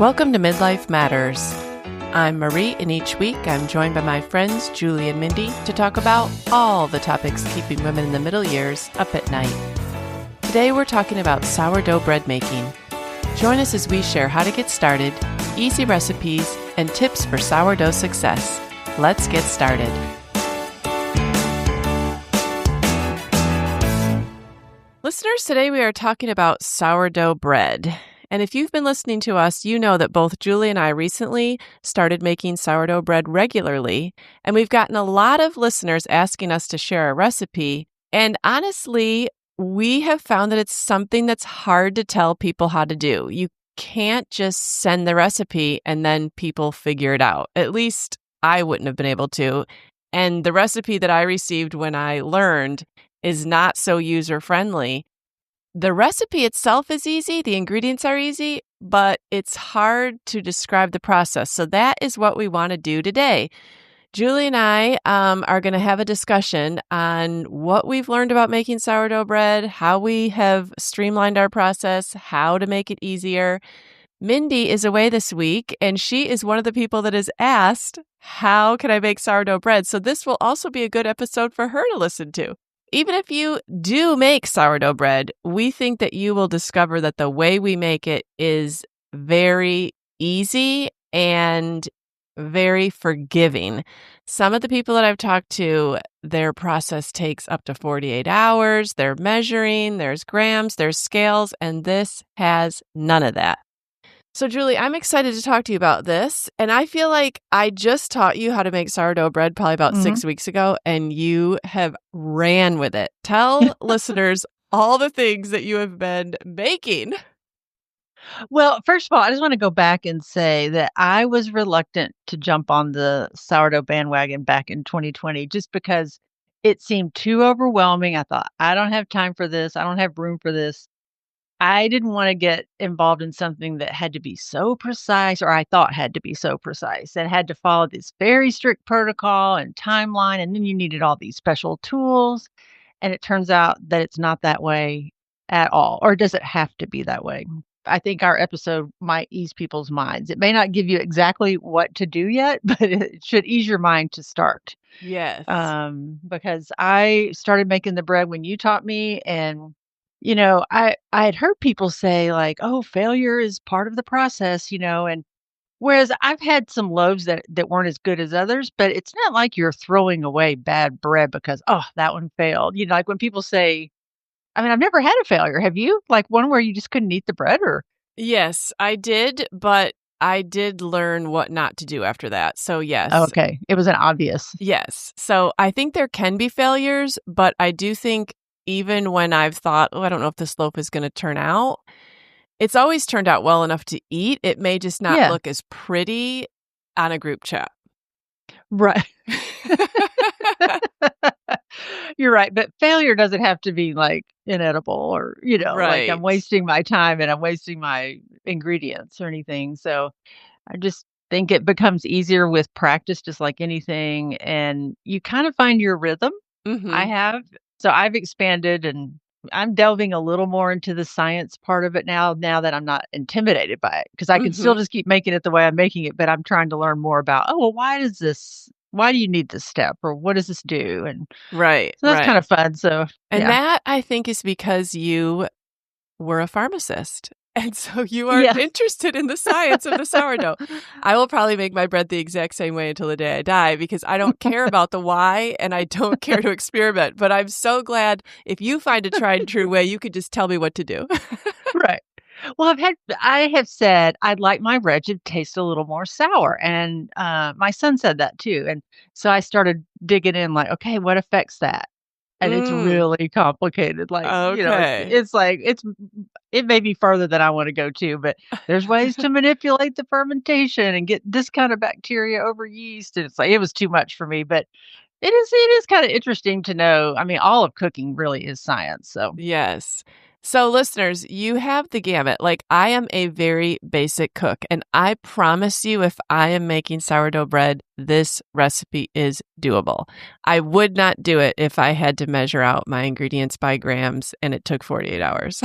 Welcome to Midlife Matters. I'm Marie, and each week I'm joined by my friends Julie and Mindy to talk about all the topics keeping women in the middle years up at night. Today we're talking about sourdough bread making. Join us as we share how to get started, easy recipes, and tips for sourdough success. Let's get started. Listeners, today we are talking about sourdough bread. And if you've been listening to us, you know that both Julie and I recently started making sourdough bread regularly, and we've gotten a lot of listeners asking us to share a recipe. And honestly, we have found that it's something that's hard to tell people how to do. You can't just send the recipe and then people figure it out. At least I wouldn't have been able to. And the recipe that I received when I learned is not so user-friendly. The recipe itself is easy, the ingredients are easy, but it's hard to describe the process. So that is what we want to do today. Julie and I are going to have a discussion on what we've learned about making sourdough bread, how we have streamlined our process, how to make it easier. Mindy is away this week, and she is one of the people that has asked, how can I make sourdough bread? So this will also be a good episode for her to listen to. Even if you do make sourdough bread, we think that you will discover that the way we make it is very easy and very forgiving. Some of the people that I've talked to, their process takes up to 48 hours. They're measuring, there's grams, there's scales, and this has none of that. So, Julie, I'm excited to talk to you about this. And I feel like I just taught you how to make sourdough bread probably about 6 weeks ago, and you have ran with it. Tell listeners all the things that you have been making. Well, first of all, I just want to go back and say that I was reluctant to jump on the sourdough bandwagon back in 2020 just because it seemed too overwhelming. I thought, I don't have time for this. I don't have room for this. I didn't want to get involved in something that had to be so precise, or I thought had to be so precise, and had to follow this very strict protocol and timeline. And then you needed all these special tools. And it turns out that it's not that way at all, or does it have to be that way? I think our episode might ease people's minds. It may not give you exactly what to do yet, but it should ease your mind to start. Yes. Because I started making the bread when you taught me, and I had heard people say like, "Oh, failure is part of the process," and whereas I've had some loaves that weren't as good as others, but it's not like you're throwing away bad bread because, "Oh, that one failed." Like when people say, I mean, I've never had a failure. Have you? Like one where you just couldn't eat the bread or? Yes, I did, but I did learn what not to do after that. So yes. Okay. It was an obvious. Yes. So I think there can be failures, but I do think even when I've thought, oh, I don't know if this loaf is going to turn out, it's always turned out well enough to eat. It may just not look as pretty on a group chat. Right. You're right. But failure doesn't have to be like inedible or, like I'm wasting my time and I'm wasting my ingredients or anything. So I just think it becomes easier with practice, just like anything. And you kind of find your rhythm. Mm-hmm. I have. So I've expanded and I'm delving a little more into the science part of it now that I'm not intimidated by it, because I can still just keep making it the way I'm making it, but I'm trying to learn more about, oh, well, why do you need this step, or what does this do? And right. So that's kind of fun. So, and that I think is because you were a pharmacist. And so you are interested in the science of the sourdough. I will probably make my bread the exact same way until the day I die because I don't care about the why and I don't care to experiment. But I'm so glad if you find a tried and true way, you could just tell me what to do. Right. Well, I have said I'd like my bread to taste a little more sour. And my son said that too. And so I started digging in like, okay, what affects that? And it's really complicated. Like, it's like, it may be further than I want to go to, but there's ways to manipulate the fermentation and get this kind of bacteria over yeast. And it's like, it was too much for me, but it is kind of interesting to know. I mean, all of cooking really is science. So yes. So, listeners, you have the gamut. Like, I am a very basic cook, and I promise you, if I am making sourdough bread, this recipe is doable. I would not do it if I had to measure out my ingredients by grams and it took 48 hours.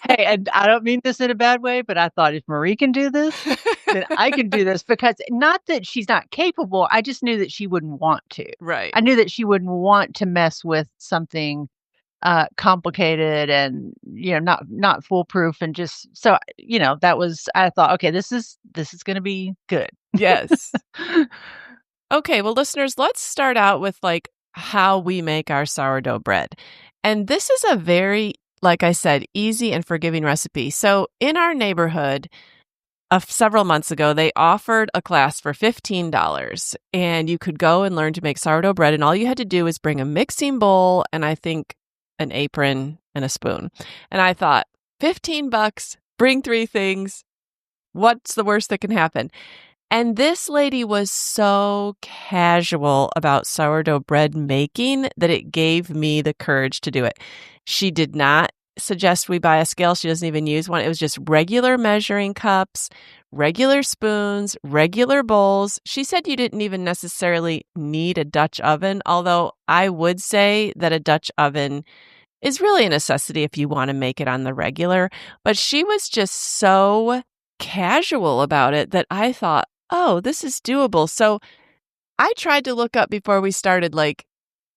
Hey, and I don't mean this in a bad way, but I thought if Marie can do this, then I can do this because not that she's not capable, I just knew that she wouldn't want to. Right. I knew that she wouldn't want to mess with something complicated and, not foolproof and just so, that was I thought, "Okay, this is gonna be good." Yes. Okay, well, listeners, let's start out with like how we make our sourdough bread. And this is a very, like I said, easy and forgiving recipe. So, in our neighborhood, several months ago, they offered a class for $15, and you could go and learn to make sourdough bread. And all you had to do was bring a mixing bowl and I think an apron and a spoon. And I thought, $15, bring 3 things. What's the worst that can happen? And this lady was so casual about sourdough bread making that it gave me the courage to do it. She did not suggest we buy a scale. She doesn't even use one. It was just regular measuring cups, regular spoons, regular bowls. She said you didn't even necessarily need a Dutch oven, although I would say that a Dutch oven is really a necessity if you want to make it on the regular. But she was just so casual about it that I thought, oh, this is doable. So I tried to look up before we started, like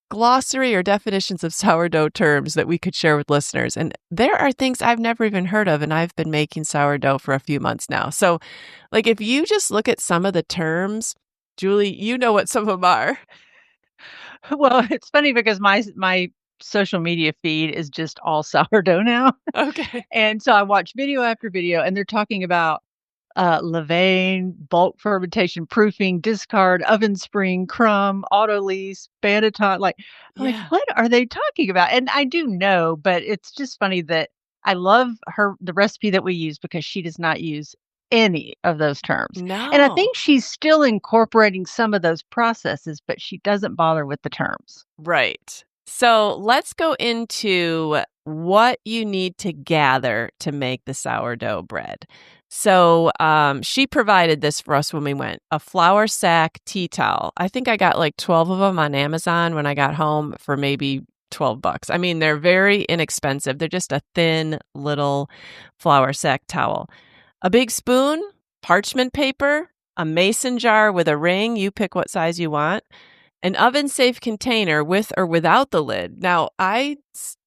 glossary or definitions of sourdough terms that we could share with listeners. And there are things I've never even heard of, and I've been making sourdough for a few months now. So, like, if you just look at some of the terms, Julie, you know what some of them are. Well, it's funny because my social media feed is just all sourdough now, Okay. and so I watch video after video, and they're talking about levain, bulk fermentation, proofing, discard, oven spring, crumb, auto lease, banneton. I'm like, Yeah. what are they talking about? And I do know, but it's just funny that I love the recipe that we use because she does not use any of those terms. And I No. think she's still incorporating some of those processes, but she doesn't bother with the terms. Right. So let's go into what you need to gather to make the sourdough bread. So she provided this for us when we went, a flour sack tea towel. I think I got like 12 of them on Amazon when I got home for maybe $12. I mean, they're very inexpensive. They're just a thin little flour sack towel. A big spoon, parchment paper, a mason jar with a ring. You pick what size you want. An oven-safe container with or without the lid. Now,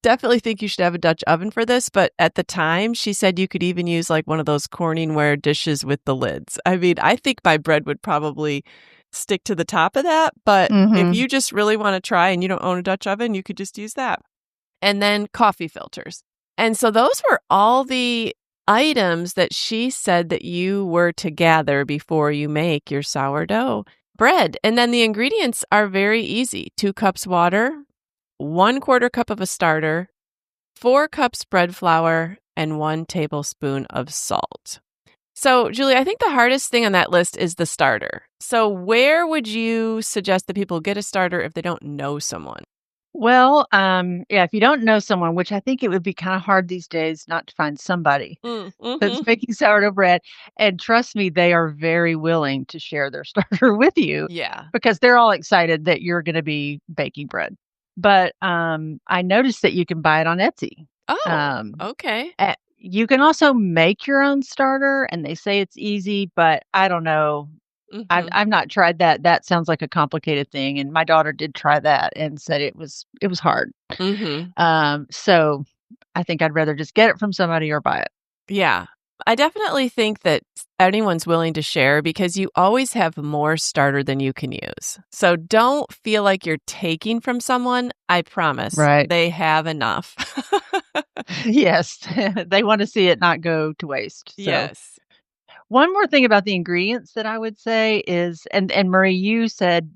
definitely think you should have a Dutch oven for this, but at the time, she said you could even use like one of those Corningware dishes with the lids. I mean, I think my bread would probably stick to the top of that, but if Hmm. you just really want to try and you don't own a Dutch oven, you could just use that. And then coffee filters. And so those were all the items that she said that you were to gather before you make your sourdough bread. And then the ingredients are very easy. 2 cups water, 1/4 cup of a starter, 4 cups bread flour, and 1 tablespoon of salt. So, Julie, I think the hardest thing on that list is the starter. So, where would you suggest that people get a starter if they don't know someone? Well, yeah, if you don't know someone, which I think it would be kind of hard these days not to find somebody that's Mm-hmm. making sourdough bread. And trust me, they are very willing to share their starter with you Yeah. because they're all excited that you're going to be baking bread. But I noticed that you can buy it on Etsy. Oh, okay. You can also make your own starter, and they say it's easy, but I don't know. Mm-hmm. I've not tried that. That sounds like a complicated thing, and my daughter did try that and said it was hard. Mm-hmm. So I think I'd rather just get it from somebody or buy it. Yeah. I definitely think that anyone's willing to share because you always have more starter than you can use. So don't feel like you're taking from someone. I promise Right. they have enough. Yes. They want to see it not go to waste. So Yes. one more thing about the ingredients that I would say is, and Marie, you said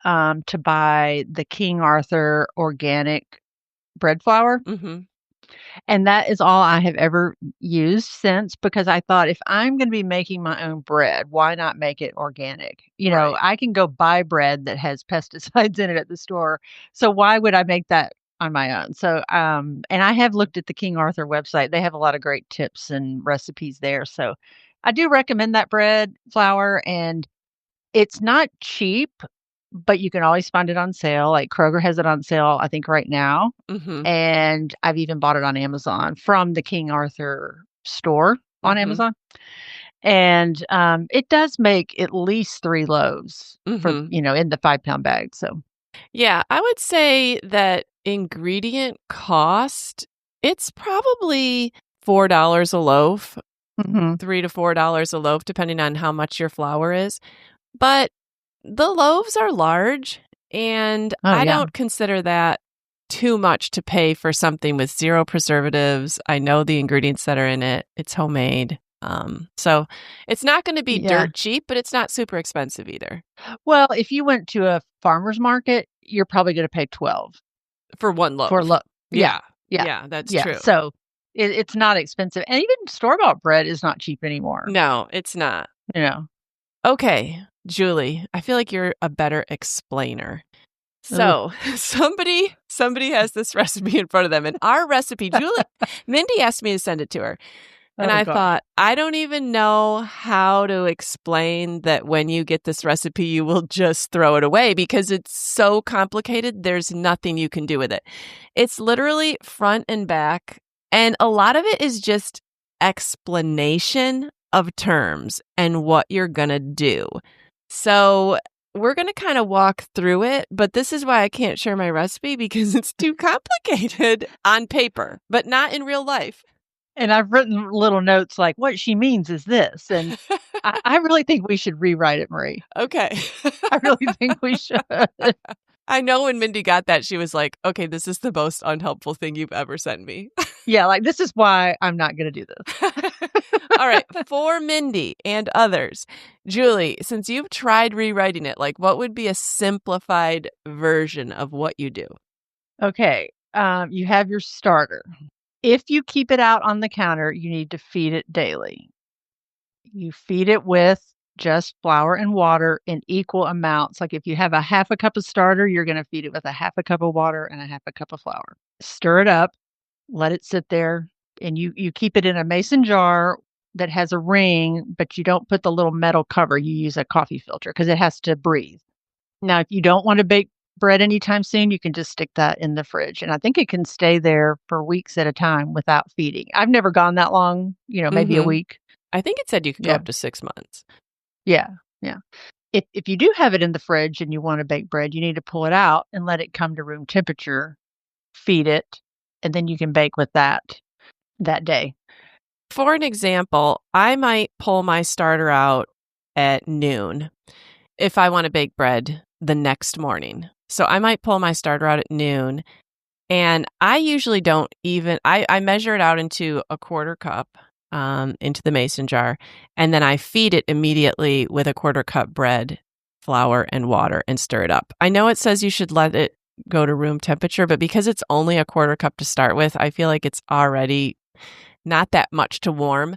to buy the King Arthur organic bread flour. Mm-hmm. And that is all I have ever used since because I thought if I'm going to be making my own bread, why not make it organic? Right. I can go buy bread that has pesticides in it at the store. So why would I make that on my own. So, and I have looked at the King Arthur website. They have a lot of great tips and recipes there. So I do recommend that bread flour, and it's not cheap, but you can always find it on sale. Like Kroger has it on sale, I think right now. Mhm. And I've even bought it on Amazon from the King Arthur store on Mhm. Amazon. And it does make at least 3 loaves for, Mhm. in the 5-pound bag. So, Yeah, I would say that ingredient cost, it's probably $4 a loaf, mhm. $3 to $4 a loaf, depending on how much your flour is. But the loaves are large, and Oh, I yeah. don't consider that too much to pay for something with 0 preservatives. I know the ingredients that are in it. It's homemade. So it's not gonna be Yeah. dirt cheap, but it's not super expensive either Well, if you went to a farmer's market, you're probably gonna pay 12 for 1 for a loaf. loaf. Yeah, Yeah. yeah, Yeah, that's yeah. true. So, it's not expensive, and even store-bought bread is not cheap anymore, No, it's not. you know? Okay, Julie, I feel like you're a better explainer. Ugh. So, somebody has this recipe in front of them, and our recipe, Mindy asked me to send it to her. And Oh I gosh. thought, I don't even know how to explain that when you get this recipe, you will just throw it away because it's so complicated. There's nothing you can do with it. It's literally front and back. And a lot of it is just explanation of terms and what you're going to do. So we're going to kind of walk through it, but this is why I can't share my recipe because it's too complicated on paper, but not in real life. And I've written little notes like, "What she means is this," and I really think we should rewrite it, Marie. Okay. I really think we should. I know when Mindy got that, she was like, okay, this is the most unhelpful thing you've ever sent me. Yeah, like, this is why I'm not gonna do this. All right. For Mindy and others, Julie, since you've tried rewriting it, like what would be a simplified version of what you do? Okay, you have your starter. If you keep it out on the counter, you need to feed it daily. You feed it with just flour and water in equal amounts. Like if you have a half a cup of starter, you're going to feed it with a half a cup of water and a half a cup of flour. Stir it up, let it sit there, and you keep it in a mason jar that has a ring, but you don't put the little metal cover. You use a coffee filter because it has to breathe. Now, if you don't want to bake bread anytime soon, you can just stick that in the fridge. And I think it can stay there for weeks at a time without feeding. I've never gone that long, maybe a Mm-hmm. week. I think it said you could go Yeah. up to 6 months. Yeah. Yeah. If you do have it in the fridge and you want to bake bread, you need to pull it out and let it come to room temperature, feed it, and then you can bake with that day. For an example, I might pull my starter out at noon if I want to bake bread the next morning. So I might pull my starter out at noon. And I usually don't even, I measure it out into a quarter cup into the mason jar. And then I feed it immediately with a quarter cup bread, flour, and water and stir it up. I know it says you should let it go to room temperature, but because it's only a quarter cup to start with, I feel like it's already not that much to warm.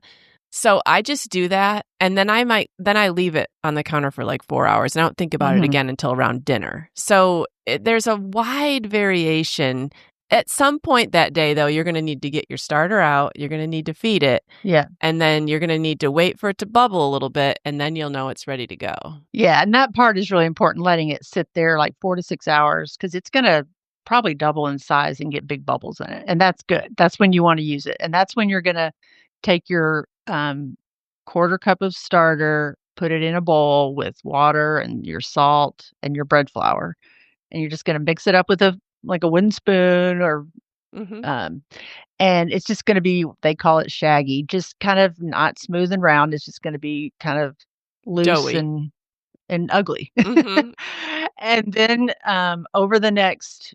So I just do that. And then I leave it on the counter for like 4 hours. And I don't think about it Mhm. again until around dinner. So there's a wide variation. At some point that day, though, you're going to need to get your starter out. You're going to need to feed it. Yeah. And then you're going to need to wait for it to bubble a little bit. And then you'll know it's ready to go. Yeah, and that part is really important, letting it sit there like 4 to 6 hours because it's gonna probably double in size and get big bubbles in it, and that's good. That's when you wanna use it, and that's when you're gonna take your, quarter cup of starter, put it in a bowl with water and your salt and your bread flour, and you're just gonna mix it up with a wooden spoon or, Mm-hmm. um and it's just gonna be they call it shaggy, just kind of not smooth and round, it's just gonna be kind of loose Doughy. and ugly. Mm-hmm. And then, over the next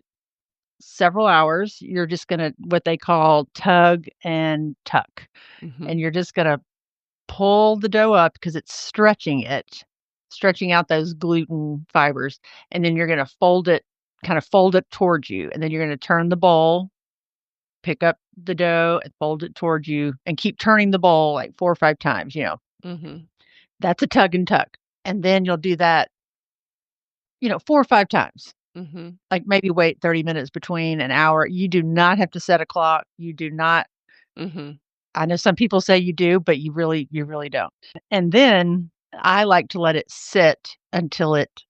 several hours, you're just gonna what they call tug and tuck, Mm-hmm. and you're just gonna pull the dough up because it's stretching out those gluten fibers, and then you're gonna fold it towards you, and then you're gonna turn the bowl, pick up the dough and fold it towards you, and keep turning the bowl like 4 or 5 times. Mm-hmm. That's a tug and tuck, and then you'll do that 4 or 5 times. Mhm. Like, maybe wait 30 minutes between, an hour. You do not have to set a clock. You do not. Mhm. I know some people say you do, but you really don't. And then I like to let it sit until it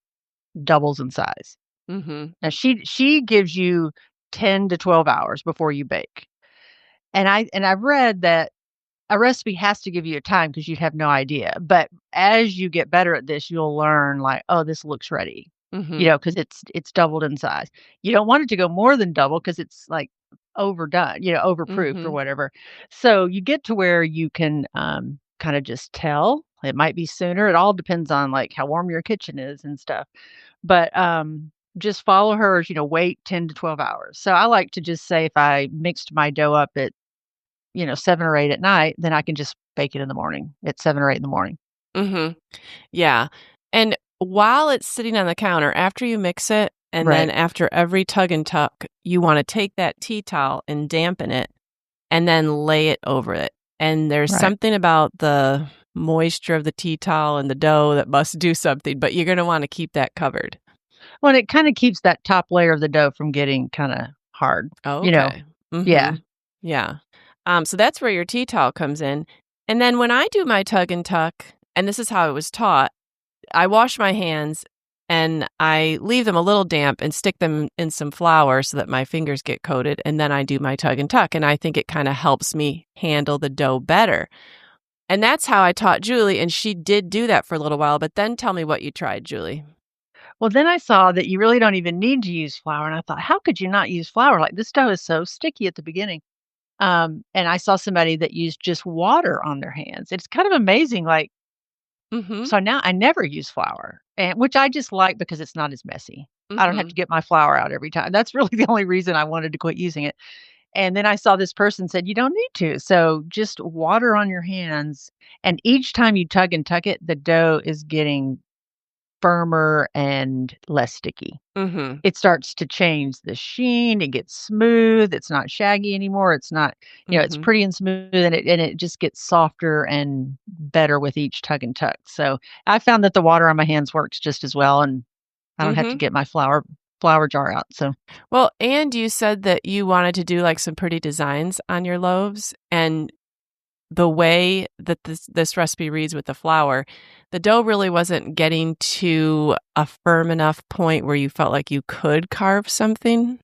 doubles in size. Mhm. Now she gives you 10 to 12 hours before you bake. And I've read that a recipe has to give you a time because you'd have no idea. But as you get better at this, you'll learn like, oh, this looks ready. Mhm. Because it's doubled in size. You don't want it to go more than double because it's like overdone, overproofed or Mhm. whatever. So you get to where you can kind of just tell. It might be sooner. It all depends on like how warm your kitchen is and stuff. But just follow hers, wait 10 to 12 hours. So I like to just say if I mixed my dough up at 7 or 8 at night, then I can just bake it in the morning at 7 or 8 in the morning. Mhm. Yeah. And while it's sitting on the counter, after you mix it, and then Right, after every tug and tuck, you wanna take that tea towel and dampen it and then lay it over it. And there's right. something about the moisture of the tea towel and the dough that must do something, but you're gonna wanna keep that covered. Well, and it kinda keeps that top layer of the dough from getting kinda hard, Oh, you know? okay. Yeah. Mhm. Yeah. So that's where your tea towel comes in. And then when I do my tug and tuck, and this is how I was taught, I wash my hands and I leave them a little damp and stick them in some flour so that my fingers get coated, and then I do my tug and tuck, and I think it kinda helps me handle the dough better. And that's how I taught Julie, and she did do that for a little while, but then tell me what you tried, Julie. Well, then I saw that you really don't even need to use flour, and I thought, "How could you not use flour? Like, this dough is so sticky at the beginning." And I saw somebody that used just water on their hands. It's kind of amazing, like, Mhm. so now I never use flour, and which I just like because it's not as messy. I don't have to Mhm. get my flour out every time. That's really the only reason I wanted to quit using it. And then I saw this person said, "You don't need to." So just water on your hands, and each time you tug and tuck it, the dough is getting firmer and less sticky. Mhm. It starts to change the sheen, it gets smooth, it's not shaggy anymore, it's not, it's Mhm. pretty and smooth, and it just gets softer and better with each tug and tuck. So, I found that the water on my hands works just as well, and I don't have to Mhm. get my flour jar out, so. Well, and you said that you wanted to do, like, some pretty designs on your loaves, and the way that this recipe reads with the flour, the dough really wasn't getting to a firm enough point where you felt like you could carve something?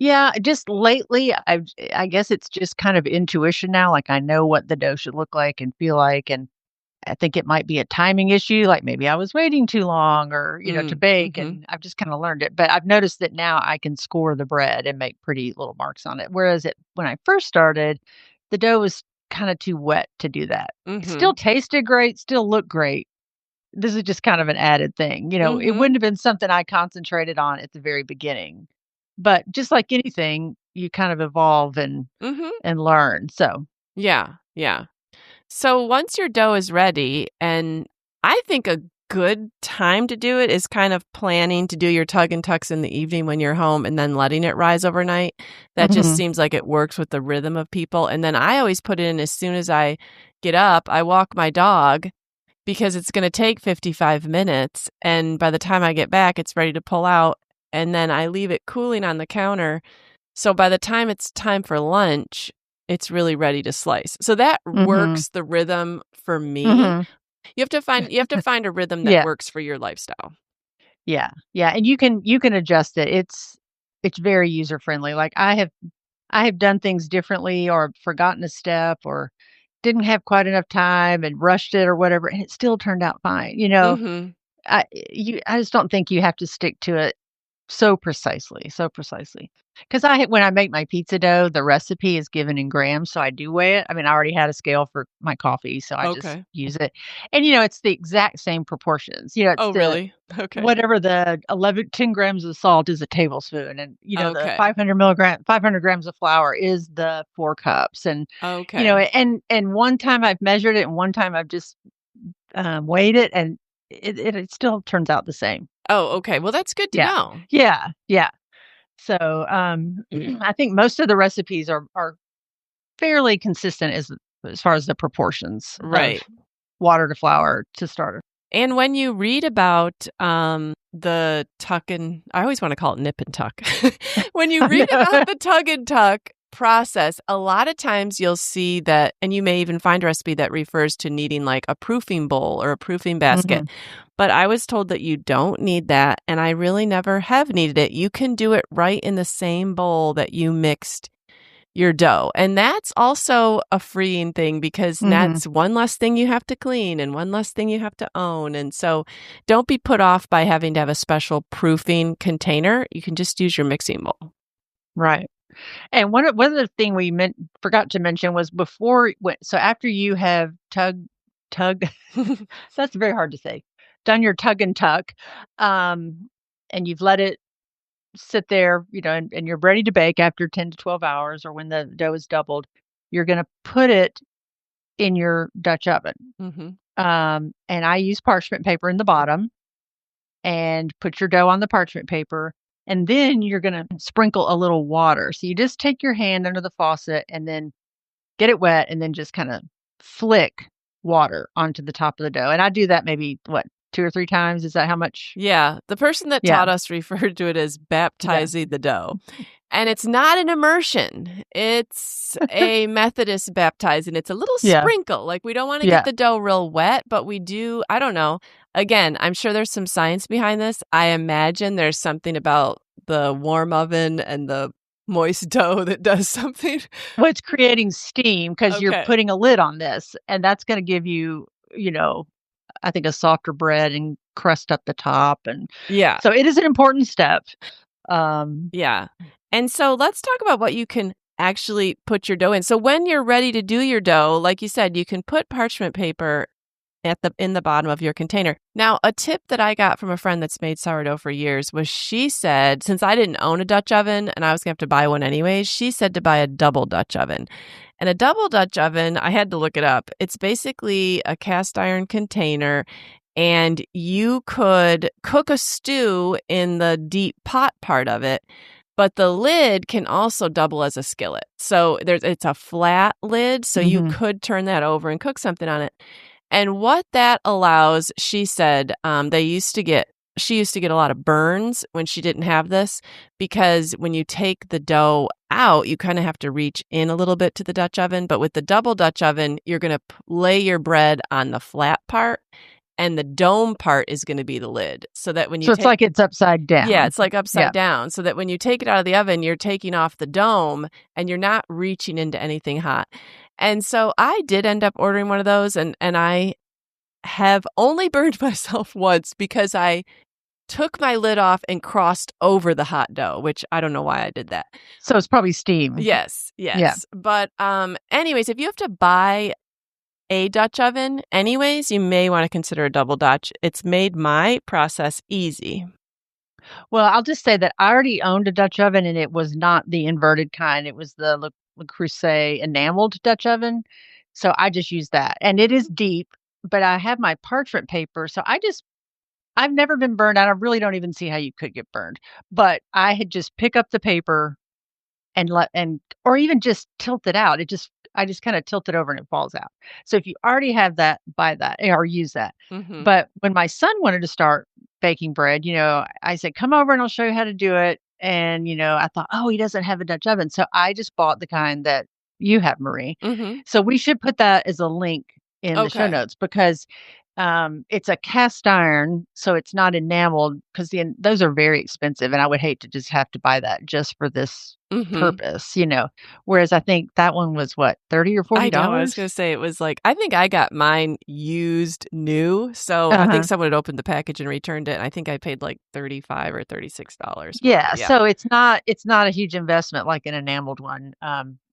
Yeah, just lately, I guess it's just kind of intuition now, like, I know what the dough should look like and feel like, and I think it might be a timing issue, like maybe I was waiting too long or, to Mm, bake, mhm, and I've just kinda learned it, but I've noticed that now I can score the bread and make pretty little marks on it, whereas when I first started, the dough was kinda too wet to do that. It still mhm, tasted great, still looked great. This is just kind of an added thing, it mhm, wouldn't have been something I concentrated on at the very beginning, but just like anything, you kind of evolve and mhm. learn, so. Yeah, yeah. So once your dough is ready, and I think a good time to do it is kind of planning to do your tug and tucks in the evening when you're home and then letting it rise overnight. That just Mhm, seems like it works with the rhythm of people. And then I always put it in as soon as I get up, I walk my dog because it's going to take 55 minutes. And by the time I get back, it's ready to pull out. And then I leave it cooling on the counter. So by the time it's time for lunch, it's really ready to slice. So that mhm, works the rhythm for me. mhm. You have to find a rhythm that Yeah. works for your lifestyle. Yeah, yeah, and you can adjust it. It's very user friendly. Like I have done things differently or forgotten a step or didn't have quite enough time and rushed it or whatever, and it still turned out fine. Mhm. I just don't think you have to stick to it so precisely. Because when I make my pizza dough, the recipe is given in grams, so I do weigh it. I mean, I already had a scale for my coffee, so I just Okay. use it. And, it's the exact same proportions. It's Oh, the really? Okay. whatever the 10 grams of salt is a tablespoon, and, the Okay. 500 grams of flour is the 4 cups, and, Okay. one time I've measured it, and one time I've just, weighed it, and it still turns out the same. Oh, okay. Well, that's good to Yeah. know. Yeah, yeah. So, I think most of the recipes are fairly consistent as far as the proportions of Right. water to flour to starter. And when you read about, the tuck and I always want to call it nip and tuck. When you I read know. about the tug and tuck process, a lot of times you'll see that, and you may even find a recipe that refers to needing like a proofing bowl or a proofing basket. Mhm. But I was told that you don't need that, and I really never have needed it. You can do it right in the same bowl that you mixed your dough. And that's also a freeing thing because Mhm. that's one less thing you have to clean and one less thing you have to own. And so don't be put off by having to have a special proofing container. You can just use your mixing bowl. Right. And one other thing we forgot to mention was before so after you have tug that's very hard to say. Done your tug and tuck, and you've let it sit there, and you're ready to bake after 10 to 12 hours or when the dough is doubled, you're gonna put it in your Dutch oven. Hmm. And I use parchment paper in the bottom and put your dough on the parchment paper, and then you're gonna sprinkle a little water. So you just take your hand under the faucet and then get it wet and then just kinda flick water onto the top of the dough, and I do that maybe, what, 2 or 3 times? Is that how much? Yeah. The person that Yeah, taught us referred to it as yeah. baptizing the dough. And it's not an immersion. It's a Methodist baptizing. It's a little Yeah, sprinkle. Like we don't want to get yeah. the dough real wet, but we do, I don't know. Again, I'm sure there's some science behind this. I imagine there's something about the warm oven and the moist dough that does something. Well, it's creating steam because 'cause you're Okay. putting a lid on this, and that's gonna give you, I think a softer bread and crust up the top, and Yeah. so it is an important step. Um, Yeah. And so let's talk about what you can actually put your dough in. So when you're ready to do your dough, like you said, you can put parchment paper at the in the bottom of your container. Now, a tip that I got from a friend that's made sourdough for years was she said, since I didn't own a Dutch oven and I was going to have to buy one anyways, she said to buy a double Dutch oven. And a double Dutch oven, I had to look it up. It's basically a cast iron container and you could cook a stew in the deep pot part of it, but the lid can also double as a skillet. So it's a flat lid, so you mhm, could turn that over and cook something on it. And what that allows, she said, she used to get a lot of burns when she didn't have this because when you take the dough out, you kind of have to reach in a little bit to the Dutch oven. But with the double Dutch oven, you're going to lay your bread on the flat part and the dome part is going to be the lid. So that when you so it's take, like it's upside yeah, down. it's like Yeah. upside down. So that when you take it out of the oven, you're taking off the dome and you're not reaching into anything hot. And so I did end up ordering one of those and I have only burned myself once because I took my lid off and crossed over the hot dough, which I don't know why I did that. So it's probably steam. Yes, Yeah. yes. But anyways, if you have to buy a Dutch oven anyways, you may want to consider a double Dutch. It's made my process easy. Well, I'll just say that I already owned a Dutch oven, and it was not the inverted kind. It was the Le Creuset enameled Dutch oven, so I just used that, and it is deep, but I have my parchment paper, so I've never been burned. I really don't even see how you could get burned, but I had just pick up the paper and let and or even just tilt it out. I just kinda tilt it over and it falls out. So if you already have that, buy that or use that. Mhm. But when my son wanted to start baking bread, I said, "Come over and I'll show you how to do it." And, I thought, "Oh, he doesn't have a Dutch oven." So I just bought the kind that you have, Marie. Mhm. So we should put that as a link in the show Okay. notes because it's a cast iron, so it's not enameled because those are very expensive, and I would hate to just have to buy that just for this Mhm. purpose. Whereas I think that one was what, 30 or I know. I was $40? going to say it was like I think I got mine used new. So I think Uh-huh. someone had opened the package and returned it. And I think I paid like 35 or $36 for it. Yeah, Yeah. so it's not a huge investment like an enameled one.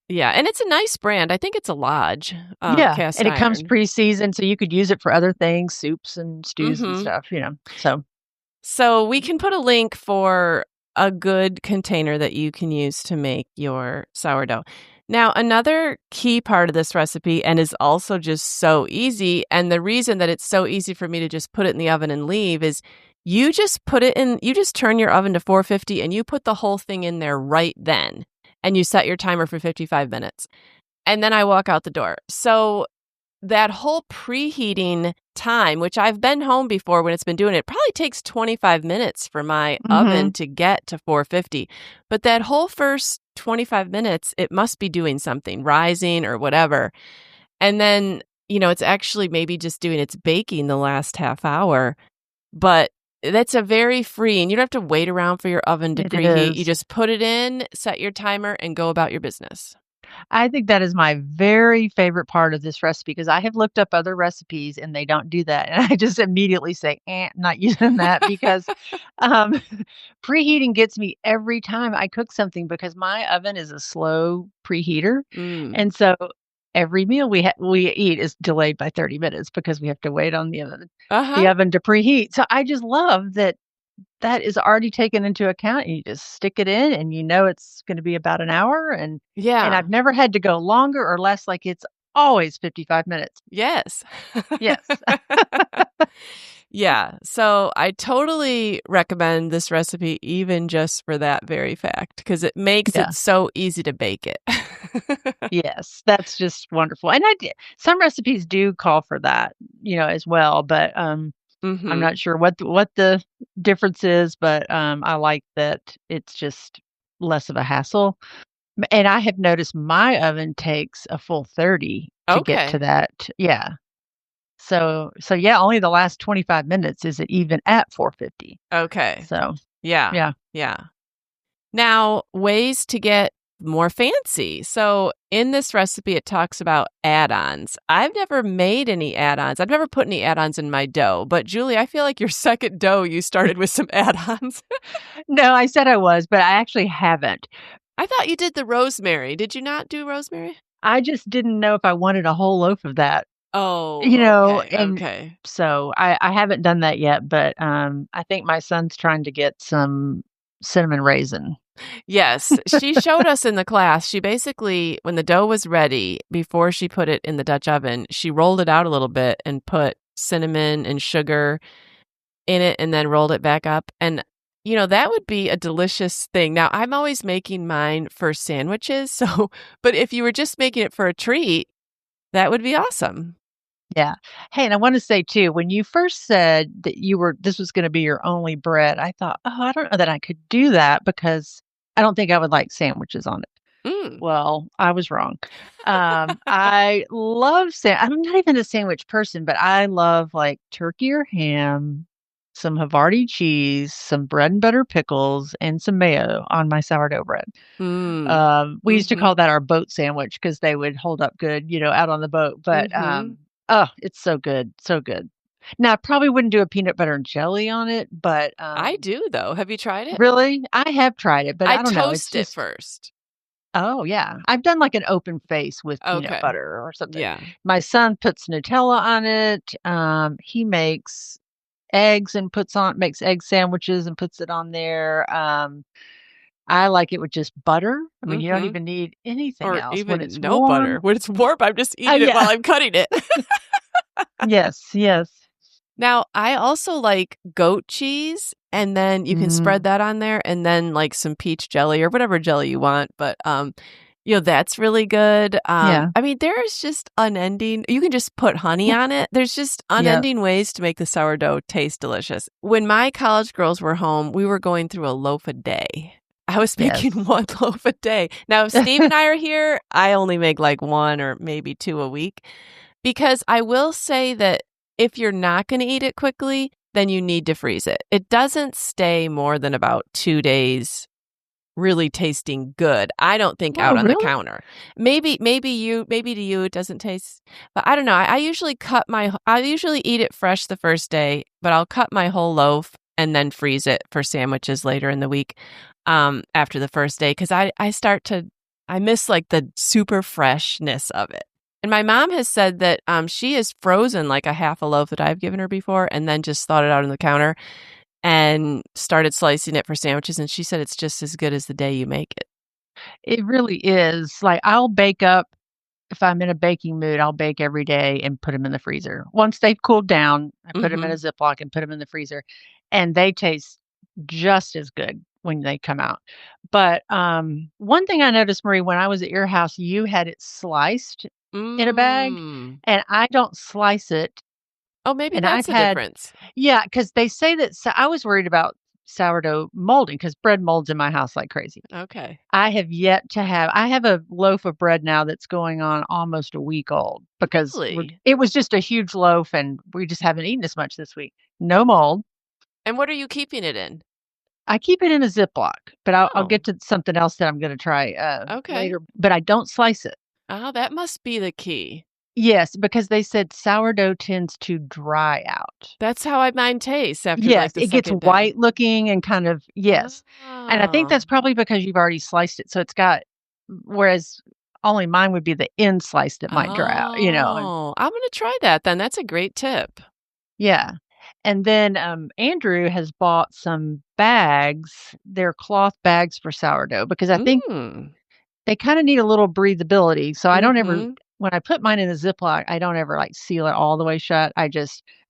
Yeah, and it's a nice brand. I think it's a Lodge, Yeah, cast and it comes iron. pre-seasoned, so you could use it for other things, soups and stews and Mhm. stuff. So So we can put a link for a good container that you can use to make your sourdough. Now, another key part of this recipe, and is also just so easy, and the reason that it's so easy for me to just put it in the oven and leave is you just turn your oven to 450 and you put the whole thing in there right then. And you set your timer for 55 minutes. And then I walk out the door. So that whole preheating time, which I've been home before when it's been doing it, probably takes 25 minutes for my oven Mhm. to get to 450. But that whole first 25 minutes, it must be doing something, rising or whatever. And then, it's actually maybe just doing its baking the last half hour. But that's a very free, and you don't have to wait around for your oven to It preheat. You is. just put it in, set your timer, and go about your business. I think that is my very favorite part of this recipe because I have looked up other recipes and they don't do that. And I just immediately say, not using that because um, preheating gets me every time I cook something because my oven is a slow preheater. Mm. And so every meal we eat is delayed by 30 minutes because we have to wait on the Uh-huh. oven to preheat. So I just love that that is already taken into account, and you just stick it in, and you know it's gonna be about an hour, and Yeah. I've never had to go longer or less, like, it's always 55 minutes. Yes. Yes. Yeah. So I totally recommend this recipe even just for that very fact because it makes Yeah. it so easy to bake it. Yes, that's just wonderful, and I did some recipes do call for that, as well, but, I'm Mhm. not sure what the difference is, but, I like that it's just less of a hassle. And I have noticed my oven takes a full 30 to get to Okay. that. Yeah. So yeah, only the last 25 minutes is it even at 450. Okay. So, Yeah. yeah. Yeah. Now, ways to get more fancy. So, in this recipe, it talks about add ons. I've never made any add ons. I've never put any add ons in my dough. But, Julie, I feel like your second dough, you started with some add ons. No, I said I was, but I actually haven't. I thought you did the rosemary. Did you not do rosemary? I just didn't know if I wanted a whole loaf of that, Oh, okay. and Okay. so I haven't done that yet, but, I think my son's trying to get some cinnamon raisin. Yes, she showed us in the class. She basically, when the dough was ready, before she put it in the Dutch oven, she rolled it out a little bit and put cinnamon and sugar in it and then rolled it back up. And, that would be a delicious thing. Now, I'm always making mine for sandwiches. So, but if you were just making it for a treat, that would be awesome. Yeah. Hey, and I wanna say too, when you first said that this was gonna be your only bread, I thought, "Oh, I don't know that I could do that because I don't think I would like sandwiches on it." Mm. Well, I was wrong. I love I'm not even a sandwich person, but I love, like, turkey or ham, some Havarti cheese, some bread and butter pickles, and some mayo on my sourdough bread. Mm. We used to Mhm. call that our boat sandwich because they would hold up good, out on the boat, but, Mhm. oh, it's so good, so good. Now, I probably wouldn't do a peanut butter and jelly on it, but, I do though. Have you tried it? really? I have tried it, but I I don't know, it's toast it just first. oh, yeah. I've done, like, an open face with peanut Okay. butter or something. Yeah. My son puts Nutella on it, he makes eggs and makes egg sandwiches and puts it on there, I like it with just butter. I mean, you don't Mhm. even need anything Or else. When even it's no butter. warm When it's warm, I'm just eating it while yeah. I'm cutting it. Yes, yes. Now, I also like goat cheese, and then you can spread Mm, that on there, and then, like, some peach jelly or whatever jelly you want, but, that's really good. yeah, I mean, there is just unending you can just put honey on it. There's just yep, unending ways to make the sourdough taste delicious. When my college girls were home, we were going through a loaf a day. I was making yes. 1 loaf a day. Now, if Steve and I are here, I only make, like, 1 or maybe 2 a week. Because I will say that if you're not gonna eat it quickly, then you need to freeze it. It doesn't stay more than about 2 days really tasting good, I don't think Oh, out on the really? counter. Maybe to you it doesn't taste but I don't know, I usually eat it fresh the first day, but I'll cut my whole loaf and then freeze it for sandwiches later in the week, after the first day, 'cause I miss, like, the super freshness of it. And my mom has said that, she has frozen, like, a half a loaf that I've given her before and then just thawed it out on the counter and started slicing it for sandwiches, and she said it's just as good as the day you make it. It really is. Like, I'll bake up if I'm in a baking mood, I'll bake every day and put them in the freezer. Once they've cooled down, I put them in a Mhm. Ziploc and put them in the freezer, and they taste just as good when they come out. But, one thing I noticed, Marie, when I was at your house, you had it sliced. in a bag, Mm. and I don't slice it, Oh, maybe and that's I've the had difference. yeah, because they say that I was worried about sourdough molding because bread molds in my house like crazy. Okay. I have a loaf of bread now that's going on almost a week old because Really? it was just a huge loaf, and we just haven't eaten as much this week. No mold. And what are you keeping it in? I keep it in a Ziploc, but I'll Oh, get to something else that I'm gonna try, okay. later, but I don't slice it. Oh, that must be the key. Yes, because they said sourdough tends to dry out. That's how mine tastes after, Yes, like, the it gets 2nd day. white looking and kind of yes, and I think Oh. that's probably because you've already sliced it, so it's got whereas only mine would be the end slice that might dry out, and Oh, I'm gonna try that then, that's a great tip. yeah, and then, Andrew has bought some bags, they're cloth bags for sourdough because I think Mm. they kinda need a little breathability, so I don't ever Mhm. when I put mine in a Ziploc, I don't ever, like, seal it all the way shut, I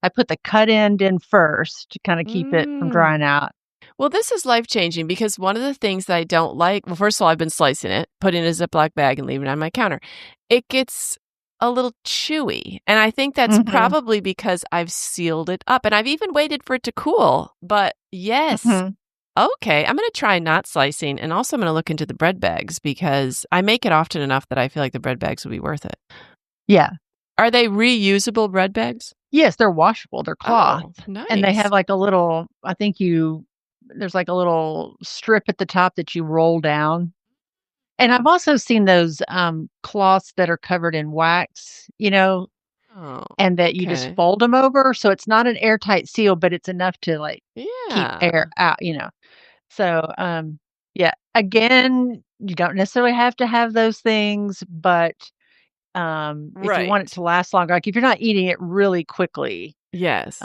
put the cut end in first to kinda keep it from Mm. drying out. Well, this is life-changing because one of the things that I don't like well, first of all, I've been slicing it, putting it in a Ziploc bag and leaving it on my counter. It gets a little chewy, and I think that's Mhm, probably because I've sealed it up, and I've even waited for it to cool, but yes. mhm. Okay, I'm gonna try not slicing, and also I'm gonna look into the bread bags because I make it often enough that I feel like the bread bags would be worth it. Yeah. Are they reusable bread bags? Yes, they're washable, they're cloth, Oh, and they have, nice. like, a little there's, like, a little strip at the top that you roll down, and I've also seen those, cloths that are covered in wax, Oh, and that you just okay. fold them over, so it's not an airtight seal, but it's enough to, like, keep Yeah. air out. So, yeah, again, you don't necessarily have to have those things, but, if you want it Right. to last longer, like, if you're not eating it really quickly, Yes.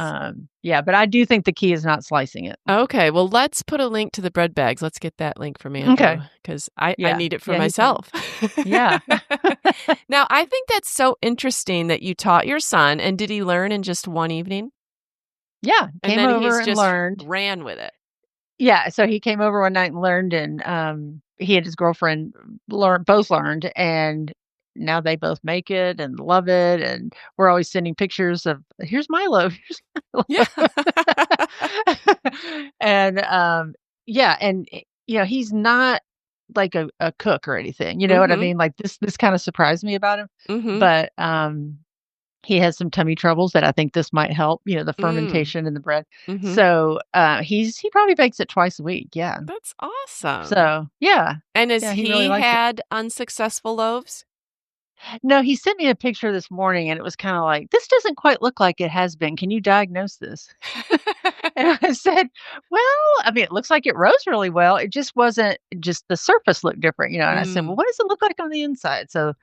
yeah, but I do think the key is not slicing it. Okay, well, let's put a link to the bread bags. Let's get that link from Andrew Okay. because I Yeah. need it for Yeah, he told me. myself. Yeah. Now, I think that's so interesting that you taught your son, and did he learn in just one evening? Yeah, And came then over he's and just learned. ran with it. Yeah, so he came over one night and learned, and, he and his girlfriend both learned, and now they both make it and love it, and we're always sending pictures of, "Here's Milo, here's Yeah. Milo." And, yeah, and, he's not like a cook or anything, you know what I Mhm. mean? Like, this kinda surprised me about him, Mhm. but, he has some tummy troubles that I think this might help, the Mm. fermentation in the bread. Mhm. So, he probably bakes it twice a week, yeah. That's awesome. So, yeah. And has Yeah, he really he likes it. had unsuccessful loaves? No, he sent me a picture this morning, and it was kinda like, "This doesn't quite look like it has been. Can you diagnose this?" And I said, "Well, I mean, it looks like it rose really well. It just wasn't just the surface looked different," and I said, "Well, Mm. what does it look like on the inside?" So,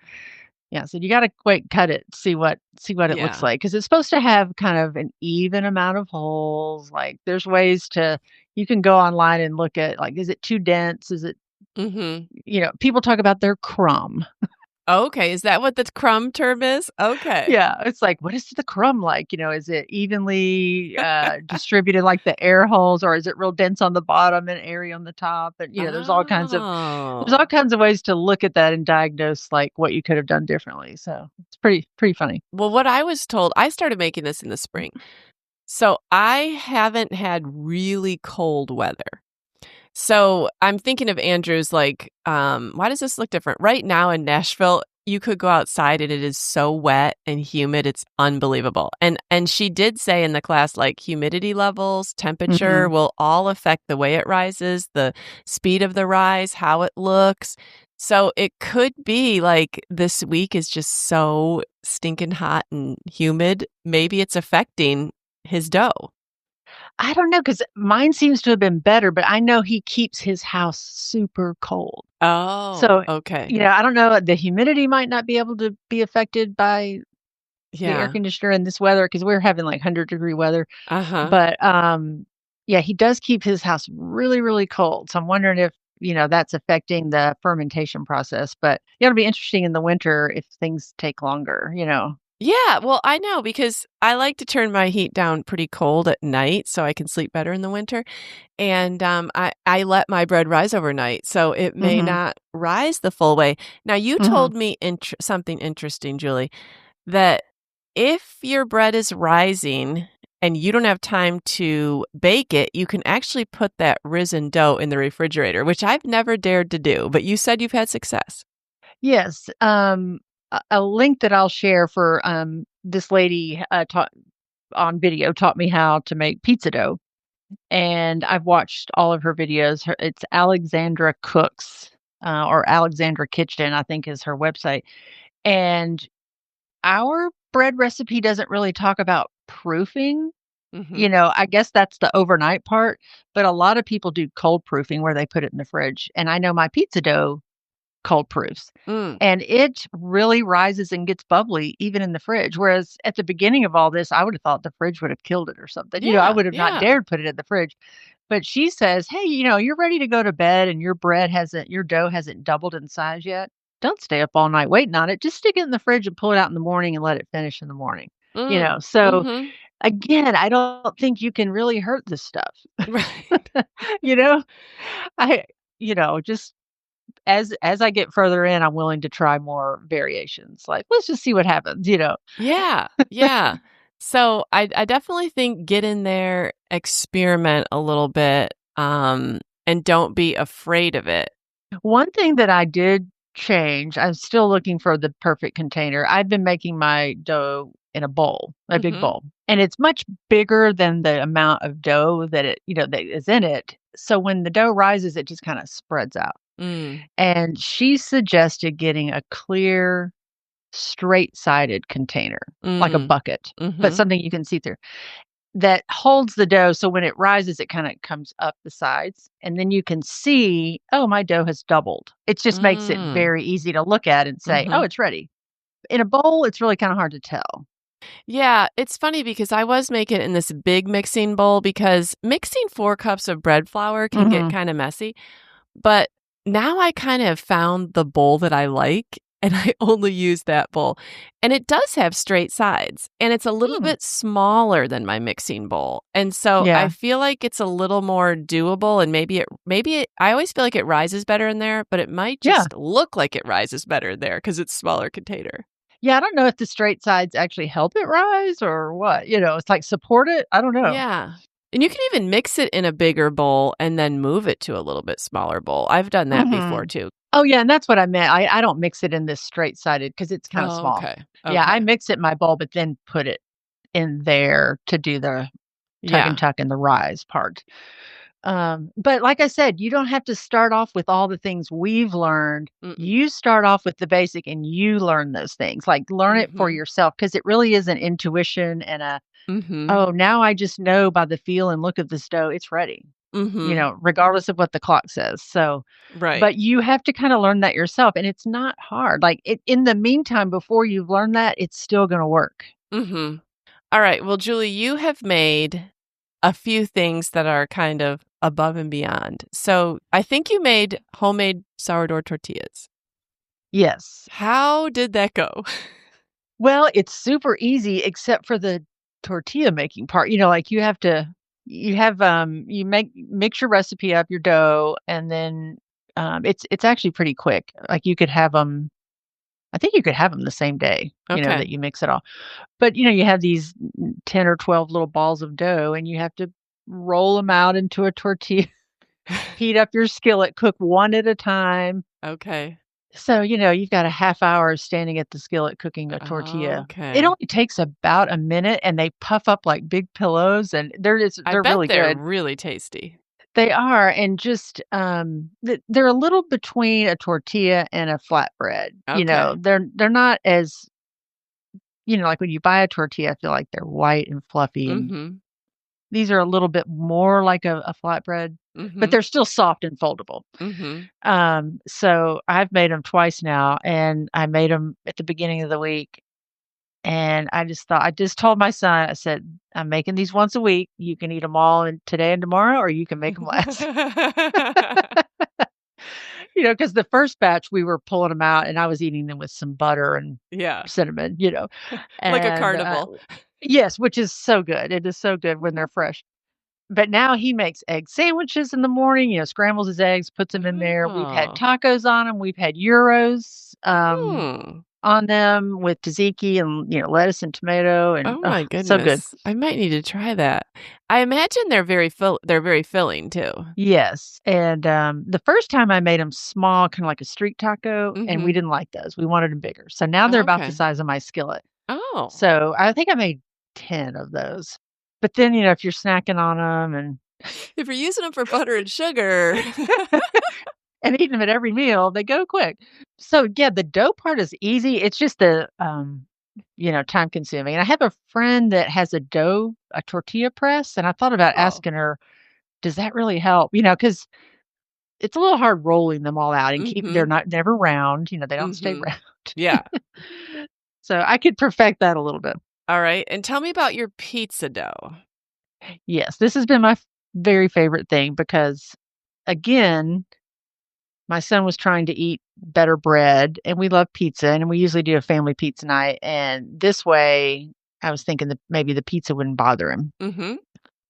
yeah, I said, "You gotta wait, cut it, see what it looks Yeah. like, because it's supposed to have kind of an even amount of holes, like, there's ways to you can go online and look at, like, is it too dense? Is it Mhm. people talk about their crumb. Okay, is that what the crumb term is? Okay. Yeah, it's like, what is the crumb like? Is it evenly, distributed like the air holes, or is it real dense on the bottom and airy on the top? And, there's all Oh. kinds of ways to look at that and diagnose, like, what you could have done differently, so it's pretty funny. Well, what I was told I started making this in the spring. So, I haven't had really cold weather. So, I'm thinking of Andrew's, like, why does this look different? Right now in Nashville, you could go outside and it is so wet and humid, it's unbelievable. And she did say in the class, like, humidity levels, temperature Mhm. will all affect the way it rises, the speed of the rise, how it looks. So, it could be like this week is just so stinking hot and humid, maybe it's affecting his dough. I don't know, because mine seems to have been better, but I know he keeps his house super cold. Oh, So, okay. I don't know, the humidity might not be able to be affected by the air Yeah. conditioner in this weather because we're having, like, 100-degree weather. Uh-huh. But, yeah, he does keep his house really, really cold, so I'm wondering if, that's affecting the fermentation process, but, it'll be interesting in the winter if things take longer. Yeah, well, I know because I like to turn my heat down pretty cold at night so I can sleep better in the winter, and, I let my bread rise overnight, so it may Mhm, not rise the full way. Now you mhm. told me something interesting, Julie, that if your bread is rising and you don't have time to bake it, you can actually put that risen dough in the refrigerator, which I've never dared to do, but you said you've had success. Yes, a link that I'll share for, this lady, taught on video taught me how to make pizza dough, and I've watched all of her videos. It's Alexandra Cooks, or Alexandra Kitchen, I think is her website, and our bread recipe doesn't really talk about proofing. Mhm. I guess that's the overnight part, but a lot of people do cold proofing where they put it in the fridge, and I know my pizza dough cold proofs, Mm. and it really rises and gets bubbly even in the fridge, whereas at the beginning of all this, I would have thought the fridge would have killed it or something. I Yeah, would have not yeah. dared put it in the fridge, but she says, "Hey, you're ready to go to bed and your dough hasn't doubled in size yet. Don't stay up all night waiting on it. Just stick it in the fridge and pull it out in the morning and let it finish in the morning." Mm. So Mhm. again, I don't think you can really hurt this stuff. Right. You know? I just as I get further in, I'm willing to try more variations. Like, let's just see what happens. Yeah, yeah. So I definitely think get in there, experiment a little bit, and don't be afraid of it. One thing that I did change, I'm still looking for the perfect container. I've been making my dough in a bowl, a big Mhm. bowl, and it's much bigger than the amount of dough that is in it. So when the dough rises, it just kind of spreads out. Mm. And she suggested getting a clear, straight-sided container, like a Mm. bucket, but Mhm. something you can see through, that holds the dough, so when it rises, it kinda comes up the sides, and then you can see, "Oh, my dough has doubled." It just makes it Mm. very easy to look at and say, "Oh, Mhm. it's ready." In a bowl, it's really kinda hard to tell. Yeah, it's funny because I was making it in this big mixing bowl because mixing 4 cups of bread flour can get Mhm. kinda messy. But now I kind of found the bowl that I like, and I only use that bowl. And it does have straight sides, and it's a little Mm. bit smaller than my mixing bowl. And so I Yeah. feel like it's a little more doable and maybe it I always feel like it rises better in there, but it might Yeah. just look like it rises better in there because it's smaller container. Yeah, I don't know if the straight sides actually help it rise or what, it's like support it? I don't know. Yeah. And you can even mix it in a bigger bowl and then move it to a little bit smaller bowl. I've done that before Mhm. too. Oh, yeah, and that's what I meant. I don't mix it in this straight-sided because it's kinda Oh, small. okay. Yeah, I Okay. mix it in my bowl, but then put it in there to do the tug and Yeah. tuck and the rise part. But like I said, you don't have to start off with all the things we've learned. Mm-mm. You start off with the basic and you learn those things. Like learn it for Mhm. yourself because it really is an intuition and Mhm. oh, now I just know by the feel and look of this dough, it's ready, Mhm. regardless of what the clock says. So, Right. but you have to kind of learn that yourself and it's not hard. Like in the meantime, before you've learned that, it's still going to work. Mhm. Alright, well, Julie, you have made a few things that are kind of above and beyond. So, I think you made homemade sourdough tortillas. Yes. How did that go? Well, it's super easy except for the tortilla making part. Like you mix your recipe up, your dough, and then it's actually pretty quick. Like you could have them I think you could have them the same day, Okay. that you mix it all. But you have these 10 or 12 little balls of dough and you have to roll them out into a tortilla, heat up your skillet, cook one at a time. Okay. So, you've got a half hour standing at the skillet cooking a tortilla. It Okay. only takes about a minute and they puff up like big pillows and I they're bet really they're good. really tasty. They are and just they're a little between a tortilla and a flatbread. Okay. They're not as, like when you buy a tortilla, I feel like they're white and fluffy and Mhm. these are a little bit more like a flatbread, but Mhm. they're still soft and foldable. Mhm. So I've made them twice now, and I made them at the beginning of the week, and I just told my son, I said, "I'm making these once a week. You can eat them all in today and tomorrow, or you can make them last." because the first batch we were pulling them out and I was eating them with some butter and Yeah. cinnamon, Like a and, carnival. yes, which is so good. It is so good when they're fresh. But now he makes egg sandwiches in the morning, scrambles his eggs, puts them in there. We've had Oh. tacos on them. We've had gyros, Hmm. on them with tzatziki and, lettuce and tomato and, Oh my so good. goodness. I might need to try that. I imagine they're very filling too. Yes, and, the first time I made them small, kinda like a street taco, and we Mhm. didn't like those. We wanted them bigger. So now they're about the Okay. size of my skillet. Oh. So I think I made 10 of those. But then, if you're snacking on them and If you're using them for butter and sugar. and eating them at every meal, they go quick. So, yeah, the dough part is easy. It's just the, time consuming. And I have a friend that has a tortilla press, and I thought about Oh. asking her, does that really help? Because it's a little hard rolling them all out and they're Mhm. not never round, they don't stay Mhm. round. Yeah. So I could perfect that a little bit. All right. And tell me about your pizza dough. Yes, this has been my very favorite thing because, again, my son was trying to eat better bread, and we love pizza, and we usually do a family pizza night. And this way, I was thinking that maybe the pizza wouldn't bother him. Mhm.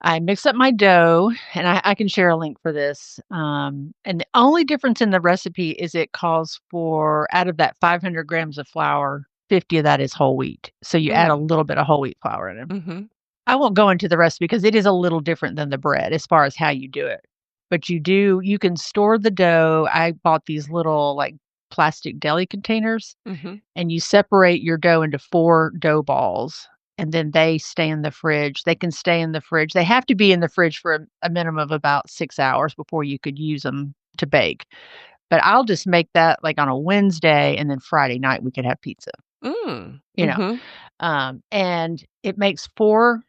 I mix up my dough, and I can share a link for this. And the only difference in the recipe is it calls for, out of that 500 grams of flour, 50 of that is whole wheat. So you add a Mm. little bit of whole wheat flour in it. Mhm. I won't go into the recipe because it is a little different than the bread as far as how you do it. But you can store the dough. I bought these little like plastic deli containers, Mhm. and you separate your dough into 4 dough balls, and then they stay in the fridge. They can stay in the fridge. They have to be in the fridge for a minimum of about 6 hours before you could use them to bake. But I'll just make that like on a Wednesday, and then Friday night we could have pizza, Mm. you know. Mhm. And it makes 4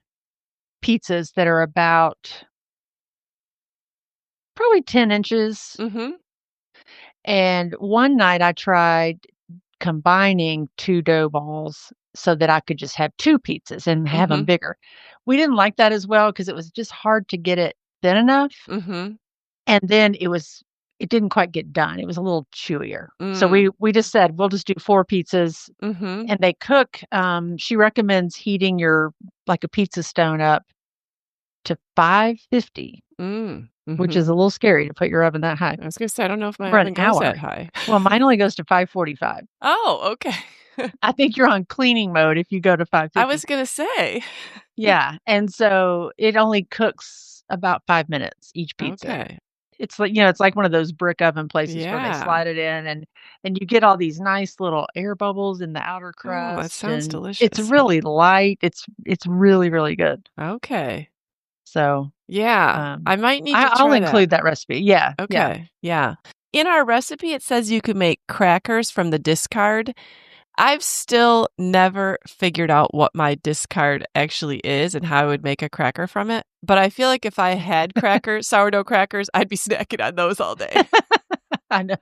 pizzas that are about probably 10 inches. Mhm. And one night I tried combining 2 dough balls so that I could just have 2 pizzas and have them Mhm. bigger. We didn't like that as well because it was just hard to get it thin enough, Mhm. and then it didn't quite get done. It was a little chewier. So Mm. we just said, "We'll just do 4 pizzas," Mhm. and they cook, she recommends heating your like a pizza stone up to 550, Mm. which is Mhm. a little scary to put your oven that high I was gonna say, I don't know if my for an oven goes that hour. high. Well, mine only goes to 545. Oh, okay. I think you're on cleaning mode if you go to I 550. was gonna say. Yeah, and so it only cooks about 5 minutes each pizza. Okay. It's like, it's like one of those brick oven places where they Yeah. slide it in, and you get all these nice little air bubbles in the outer Oh, that crust, sounds and it's delicious. really light. It's really, really good. Okay. So, Yeah. I might need to I'll try that. include that recipe. Yeah, yeah. Okay. Yeah. In our recipe, it says you could make crackers from the discard. I've still never figured out what my discard actually is and how I would make a cracker from it. But I feel like if I had crackers, sourdough crackers, I'd be snacking on those all day. I know.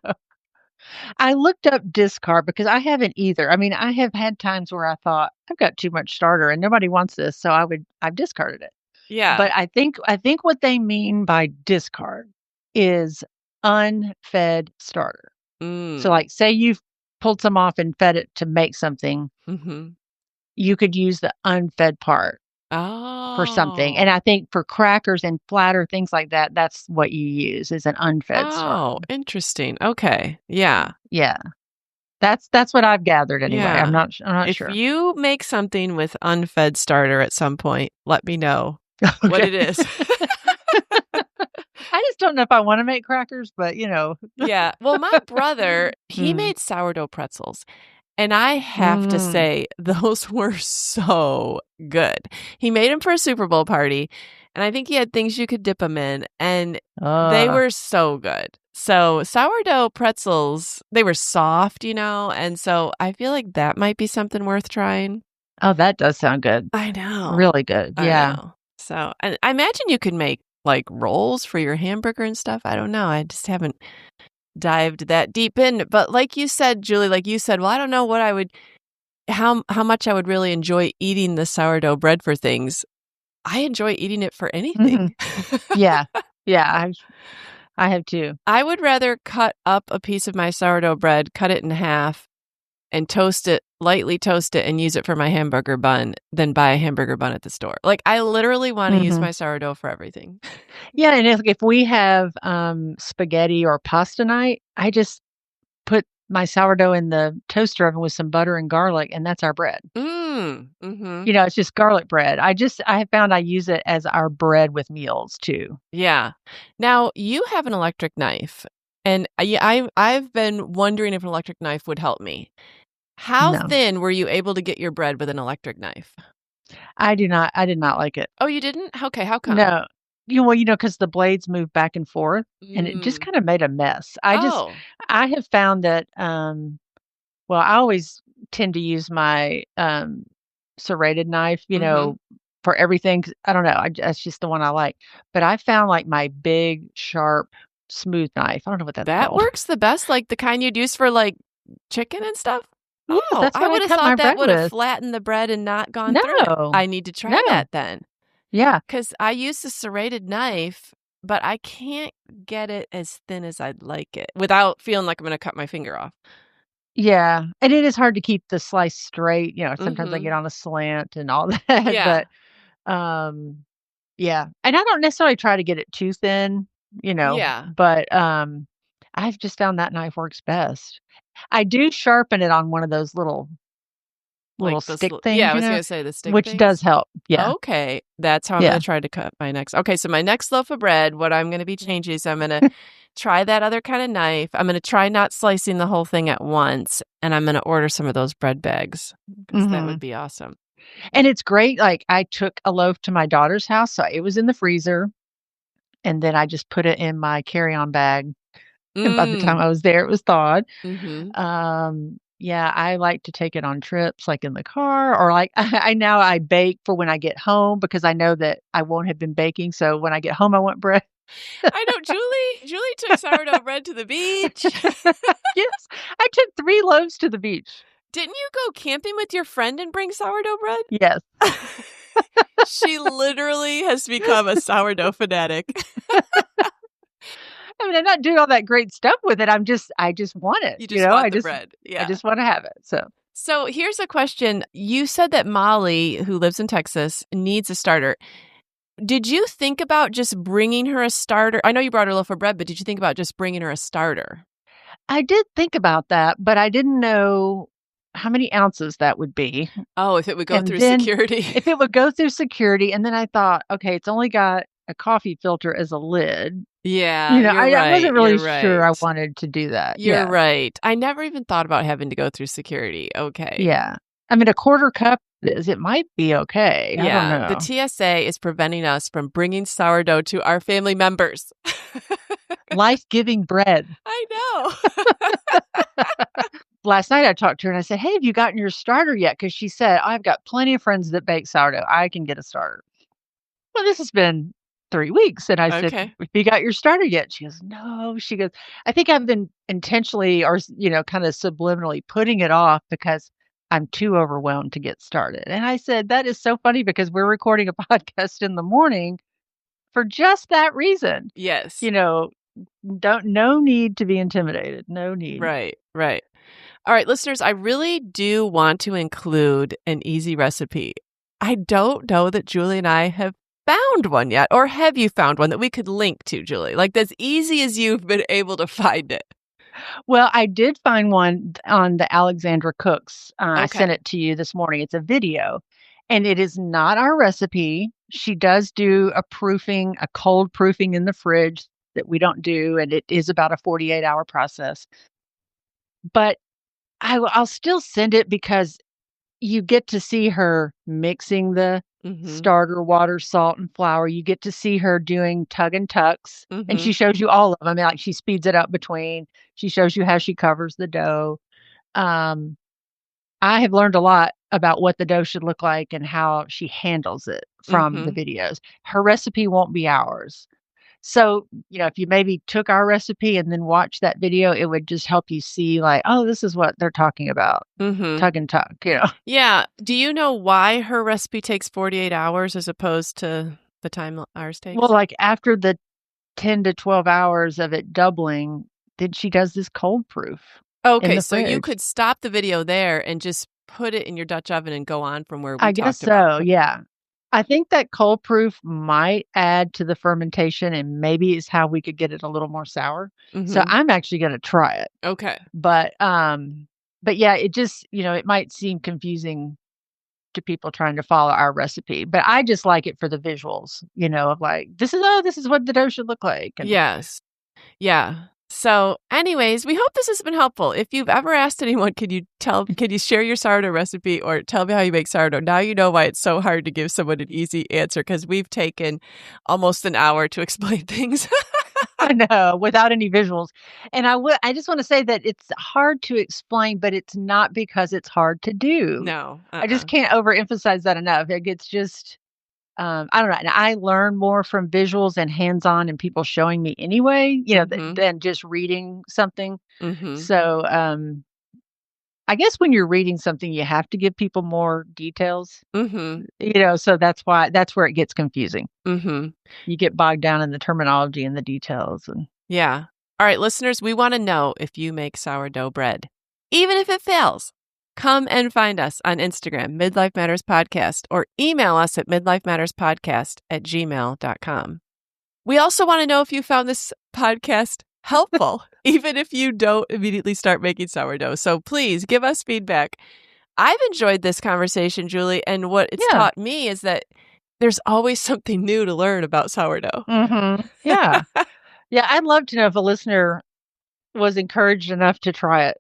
I looked up discard because I haven't either. I mean, I have had times where I thought, "I've got too much starter and nobody wants this," so I've discarded it. Yeah. But I think what they mean by discard is unfed starter. So, Mm. like, say you've pulled some off and fed it to make something, Mhm. you could use the unfed part for something, and Oh. I think for crackers and flatter, things like that, that's what you use is an unfed starter. Oh, interesting. Okay. Yeah. Yeah. That's what I've gathered anyway. Yeah. I'm not If sure. you make something with unfed starter at some point, let me know what Okay. it is. I just don't know if I wanna make crackers, but, Yeah. Well, my brother, he Mm. made sourdough pretzels. And I have to Mm. say, those were so good. He made them for a Super Bowl party, and I think he had things you could dip them in, and they Uh, were so good. So, sourdough pretzels, they were soft, and so I feel like that might be something worth trying. oh, that does sound good. I know. Really good, I yeah. know. So, and I imagine you could make, like, rolls for your hamburger and stuff. I don't know. I just haven't dived that deep in. But like you said, Julie, well, I don't know what I would how much I would really enjoy eating the sourdough bread for things. I enjoy eating it for Mhm. anything. Yeah. Yeah, I have too. I would rather cut up a piece of my sourdough bread, cut it in half, and lightly toast it, and use it for my hamburger bun than buy a hamburger bun at the store. Like, I literally want to use Mhm. my sourdough for everything. Yeah, and if we have, spaghetti or pasta night, I just put my sourdough in the toaster oven with some butter and garlic, and that's our bread. Mhm. It's just garlic bread. I have found I use it as our bread with meals too. Yeah. Now, you have an electric knife, and I've been wondering if an electric knife would help me. How No, thin were you able to get your bread with an electric knife? I did not like it. Oh, you didn't? Okay, how come? No. Because the blades move back and forth, and it just Mm. kinda made a mess. Oh. I have found that, well, I always tend to use my, serrated knife, Mhm. for everything 'cause I don't know, that's just the one I like. But I found, like, my big, sharp, smooth knife, I don't know what that's That called. works the best, like, the kind you'd use for, like, chicken and stuff? Yes, Oh, that's I what I would've cut my thought that bread would've with. flattened the bread and not gone through it. No. I need to try No. that then, Yeah. 'cause I use the serrated knife, but I can't get it as thin as I'd like it without feeling like I'm gonna cut my finger off. Yeah, and it is hard to keep the slice straight, sometimes I get Mhm. on a slant and all that, Yeah. um, yeah, and I don't necessarily try to get it too thin, Yeah. but, I've just found that knife works best. I do sharpen it on one of those little Like this stick l yeah, things, I was gonna say the stick which does things. help. Yeah, Okay, that's how I'm yeah. gonna try to cut my next okay, so my next loaf of bread, what I'm gonna be changing is I'm gonna try that other kinda knife. I'm gonna try not slicing the whole thing at once, and I'm gonna order some of those bread bags because that would Mhm, be awesome. and it's great, like, I took a loaf to my daughter's house, so it was in the freezer, and then I just put it in my carry-on bag, and by the time Mm. I was there, it was thawed. Mhm. Yeah, I like to take it on trips, like, in the car or, like, I bake for when I get home because I know that I won't have been baking, so when I get home, I want bread. I know Julie took sourdough bread to the beach. Yes, I took 3 loaves to the beach. Didn't you go camping with your friend and bring sourdough bread? Yes. She literally has become a sourdough fanatic. I mean, I'm not doing all that great stuff with it, I just want it, You just want the bread. I Yeah. just wanna have it, so So here's a question. You said that Molly, who lives in Texas, needs a starter. Did you think about just bringing her a starter? I know you brought her a loaf of bread, but did you think about just bringing her a starter? I did think about that, but I didn't know how many ounces that would be. Oh, if it would go And through then security. if it would go through security, and then I thought, "Okay, it's only got a coffee filter as a lid." Yeah, you're I right. wasn't really You're sure I right. wanted to do that. You're Yeah, right. I never even thought about having to go through security. Okay. yeah. I mean, a quarter cup it might be okay. I don't Yeah, the know. TSA is preventing us from bringing sourdough to our family members. Life-giving bread. I know. Last night I talked to her and I said, "Hey, have you gotten your starter yet?" Because she said, "I've got plenty of friends that bake sourdough. I can get a starter." Well, this has been 3 weeks, and I said, Okay. "Have you got your starter yet?" She goes, "No." She goes, "I think I've been intentionally or, kinda subliminally putting it off because I'm too overwhelmed to get started." And I said, "That is so funny because we're recording a podcast in the morning for just that reason." Yes. You know, don't no need to be intimidated, no need. Right, right. All right, listeners, I really do want to include an easy recipe. I don't know that Julie and I have found one yet, or have you found one that we could link to, Julie? Like as easy as you've been able to find it. Well, I did find one on the Alexandra Cooks. I Okay. sent it to you this morning. It's a video, and it is not our recipe. She does do a cold proofing in the fridge that we don't do, and it is about a 48-hour process. But I'll still send it because you get to see her mixing the Mhm. starter, water, salt, and flour. You get to see her doing tug and tucks, and she Mhm. shows you all of them. I mean, like, she speeds it up between. She shows you how she covers the dough. Um, I have learned a lot about what the dough should look like and how she handles it from the Mhm. videos. Her recipe won't be ours. So, if you maybe took our recipe and then watched that video, it would just help you see like, "Oh, this is what they're talking about. Mhm. Tug and tuck." Yeah. Do you know why her recipe takes 48 hours as opposed to the time ours Well, takes? like, after the 10 to 12 hours of it doubling, then she does this cold proof in Okay, the so you fridge. could stop the video there and just put it in your Dutch oven and go on from where we I guess talked about. so, yeah. I think that cold proof might add to the fermentation and maybe is how we could get it a little more sour. So Mhm. I'm actually gonna try it. Okay. But yeah, it just, it might seem confusing to people trying to follow our recipe, but I just like it for the visuals, of like, this is what the dough should look like. And Yes. Yeah. So, anyways, we hope this has been helpful. If you've ever asked anyone, can you share your sourdough recipe or tell me how you make sourdough? Now you know why it's so hard to give someone an easy answer because we've taken almost an hour to explain things. I know, without any visuals. And I just want to say that it's hard to explain, but it's not because it's hard to do. No. I just can't overemphasize that enough. It's just I don't know. And I learn more from visuals and hands-on and people showing me anyway, Mhm. than just reading something. Mhm. So, I guess when you're reading something, you have to give people more details, Mhm. so that's where it gets confusing. Mhm. You get bogged down in the terminology and the details. And Yeah. All right, listeners, we want to know if you make sourdough bread. Even if it fails, come and find us on Instagram, Midlife Matters Podcast, or email us at midlifematterspodcast@gmail.com. We also want to know if you found this podcast helpful, even if you don't immediately start making sourdough. So please give us feedback. I've enjoyed this conversation, Julie, and what it's yeah. taught me is that there's always something new to learn about sourdough. Yeah. Yeah, I'd love to know if a listener was encouraged enough to try it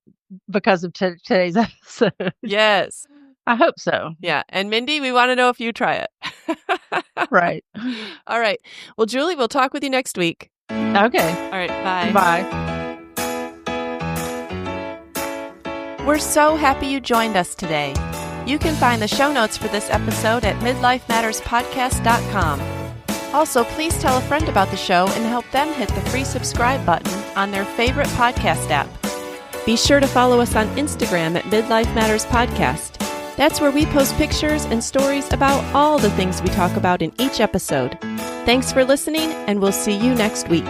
because of today's episode. Yes. I hope so. Yeah. And Mindy, we want to know if you try it. Right. All right. Well, Julie, we'll talk with you next week. Okay. All right. Bye. Bye. We're so happy you joined us today. You can find the show notes for this episode at midlifematterspodcast.com. Also, please tell a friend about the show and help them hit the free subscribe button on their favorite podcast app. Be sure to follow us on Instagram at Midlife Matters Podcast. That's where we post pictures and stories about all the things we talk about in each episode. Thanks for listening, and we'll see you next week.